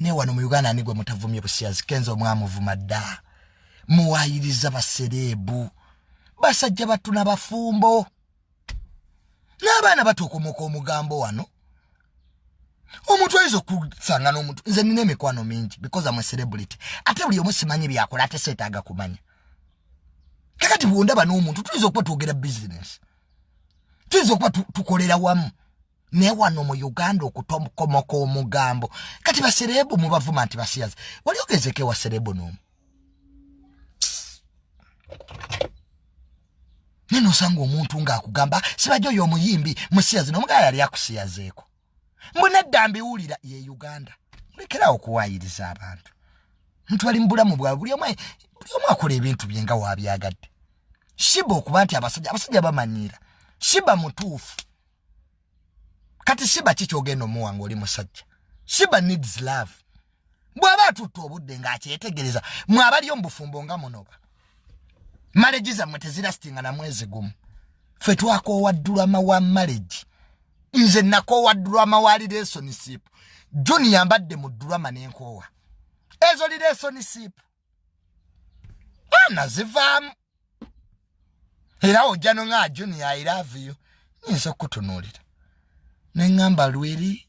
ne wano mu Uganda nigwe mutavumye busiyazi Kenzo mwamuvuma dda muwayiriza baserebu basajja batuna bafumbo n'abaana batokomoka omugambo wano omuntu ayizo kusanga n'omuntu nze nina emikwano mingi because I'm a celebrity ate buli omu simanyi byakola ate seetaaga kumanya kakati bwondaba n'omuntu tuyiza okuba twogera business tuyiza okuba tukolera wamu ne wano mu Uganda okutokomoka omugambo kati baserebu mubavuma nti basiyazi wali ogezeke wa serebu n'omu neno sanga omuntu ng'akugamba sibajo y'omuyimbi musiyazi n'omugaya yali akusiyazeeko mbona dambi ulira ye Uganda mulekera okuwayiriza abantu muntu ali mbulamu bwa buli omu akola ebintu byenga wabyagadde shiba okuba nti abasajja bamanyira shiba mutuufu kati shiba kikyogenda omuwanga oli musajja shiba needs love bw'aba atutta obudde ng'akyetegereza mwabaliyo mu bufumbo nga munoba marriage zammwe tezirasitinga na mwezi gumu ffe twakoowa ddulama wa marriage nze nakoowa ddulama wa relationship Juni yambadde mu ddulama n'enkoowa ezo relationship nazivaamu era ojjano nga Juni I love you nyinza okutunuulira neŋŋamba lweri